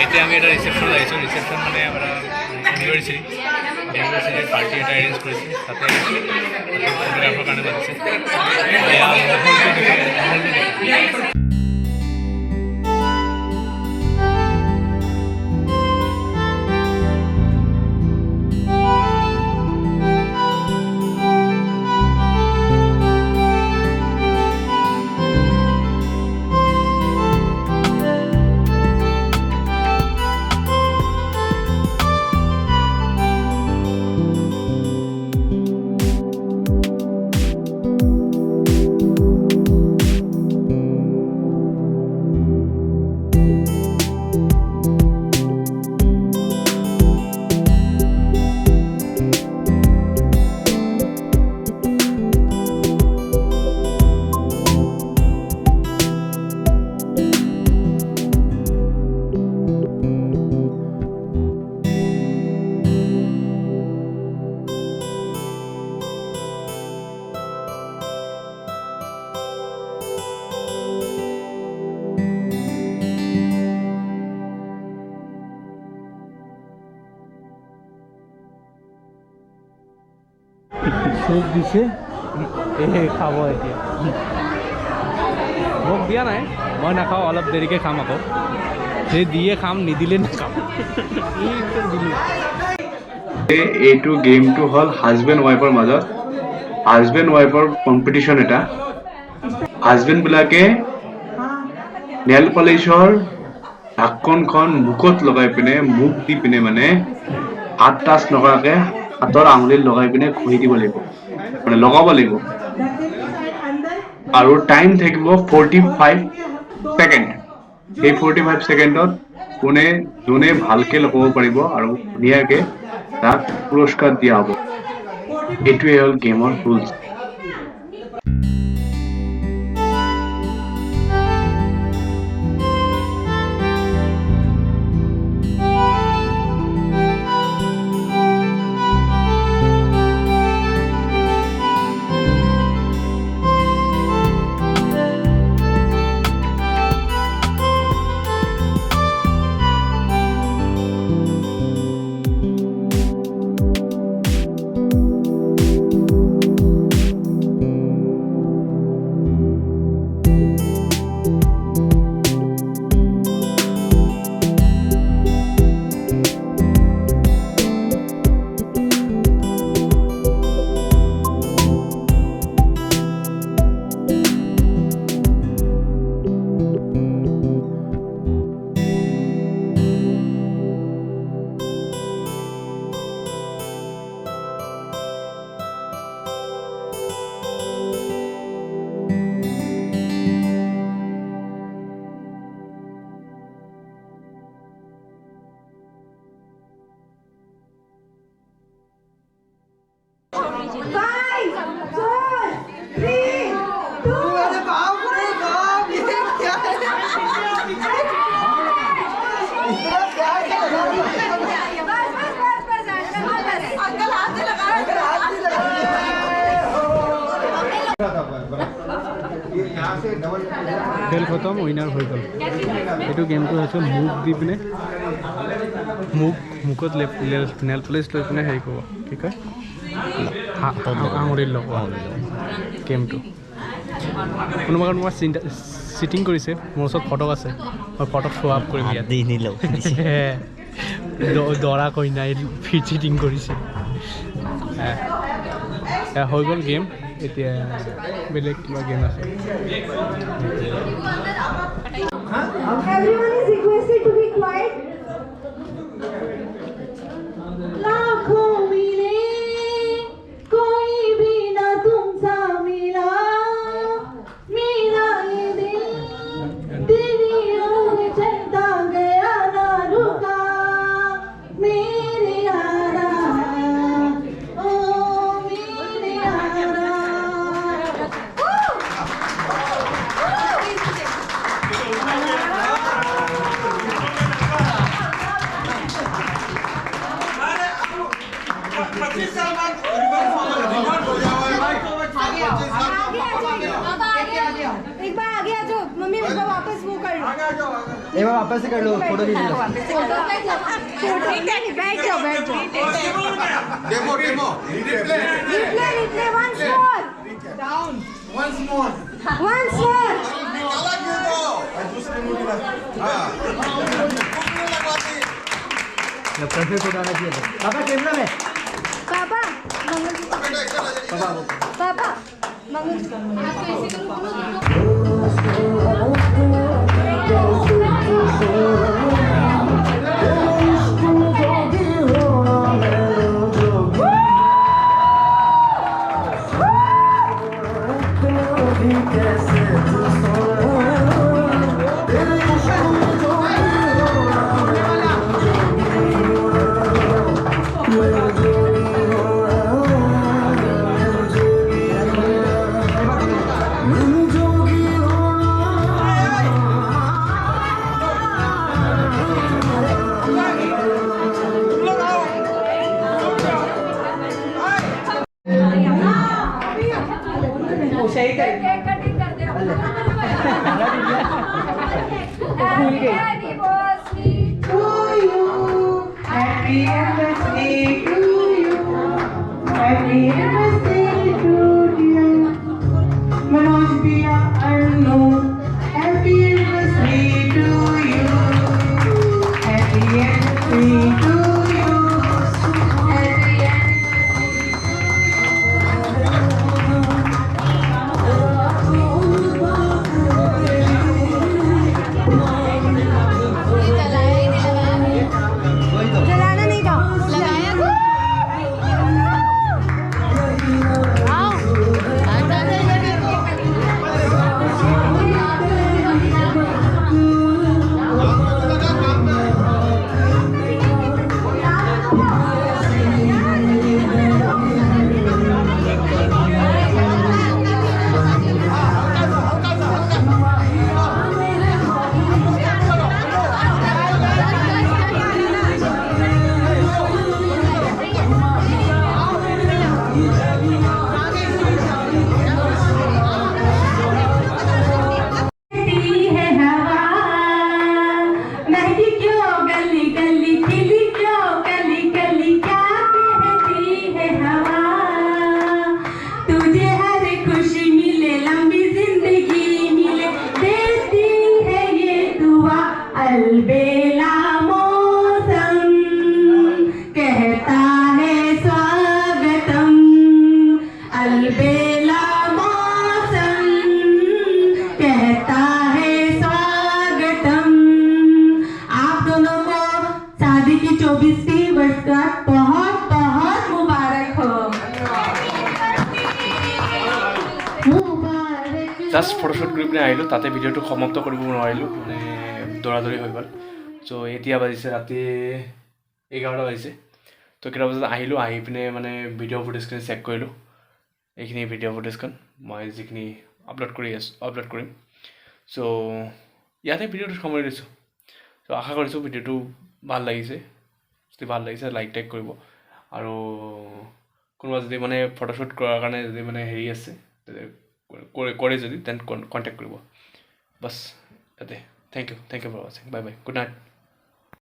এতিয়া আমি এটা ৰিচেপশ্যনত আহিছোঁ ৰিচেপশ্যন মানে আমাৰ ইউনিভাৰ্চিটিৰ পাৰ্টি এটা এৰেঞ্জ কৰিছে তাতে ফটোগ্ৰাফৰ কাৰণে মাতিছে চুপ দিছে খাব এতিয়া মোক দিয়া নাই মই নাখাওঁ অলপ দেৰিকৈ খাম আকৌ সেই দিয়ে খাম নিদিলে নাখাম দিলোঁ এইটো গেমটো হ'ল হাজবেণ্ড ৱাইফৰ মাজত হাজবেণ্ড ৱাইফৰ কম্পিটিশ্যন এটা হাজবেণ্ডবিলাকে নেল পলিচৰ ঢাকনখন মুখত লগাই পিনে মুখ দি পিনে মানে হাত টাচ নকৰাকৈ হাতৰ আঙুলিত লগাই পিনে ঘঁহি দিব লাগিব মানে লগাব লাগিব আৰু টাইম থাকিব 45 ছেকেণ্ড সেই 45 ছেকেণ্ডত যোনে ভালকৈ লগাব পাৰিব আৰু ধুনীয়াকৈ তাক পুৰস্কাৰ দিয়া হ'ব এইটোৱে হ'ল গেমৰ ৰুলছ খেল খতম উইনাৰ হৈ গ'ল এইটো গেমটো হৈছে মুখ দি পিনে মুখত নেল পলিচ লৈ পিনে হেৰি কৰিব কি কয় আঙুলিত লগোৱা গেমটো কোনোবা কাৰণ মই চিটিং কৰিছে মোৰ ওচৰত ফটো আছে মই ফটোক শ্ব' আপ কৰিম ইয়াত দৰা কইনাই চিটিং কৰিছে হৈ গ'ল গেম এতিয়া বেলেগ কিবা গেম আছে Everyone is requested to be quiet. एक बार वापस से कर लो फोटो खींच लो बैठ जाओ Demo. रिप्ले once more निकाला क्यों तो? हाँ। परफेक्ट फोटो आना चाहिए था पापा कैमरा में पापा पापा कटिंग कर दे Happy anniversary to you. Happy anniversary to you. Manoj Bia Arno. Happy anniversary to you. Happy anniversary to you. Happy जलाना नहीं था लगाया है हवा महकी क्यों गली गली खिली क्यों गली गली क्या कहती है हवा तुझे हर खुशी मिले लंबी जिंदगी मिले देती है ये दुआ अलबेला मौसम कहता है स्वागतम अलबेला मौसम कहता है स्वागतम आप दोनों को शादी की 24वीं वर्षगांठ बहुत बहुत मुबारक हो জাষ্ট ফটোশ্বুট কৰি পিনে আহিলোঁ তাতে ভিডিঅ'টো সমাপ্ত কৰিব নোৱাৰিলোঁ মানে দৌৰাদৌৰি হৈ গ'ল চ' এতিয়া বাজিছে ৰাতি 11টা বাজিছে তো কেইটা বজাত আহিলোঁ আহি পিনে মানে ভিডিঅ' ফুটেজখিনি চেক কৰিলোঁ এইখিনি ভিডিঅ' ফুটেজখন মই যিখিনি আপলোড কৰিম চ' ইয়াতে ভিডিঅ'টো সামৰি দিছোঁ চ' আশা কৰিছোঁ ভিডিঅ'টো ভাল লাগিছে যদি ভাল লাগিছে লাইক টাইক কৰিব আৰু কোনোবা যদি মানে ফটোশ্বুট কৰাৰ কাৰণে যদি মানে হেৰি আছে কৰে যদি দেন কণ্টেক্ট কৰিব বাছ ইয়াতে থেংক ইউ ফৰ ৱাচিং বাই বাই গুড নাইট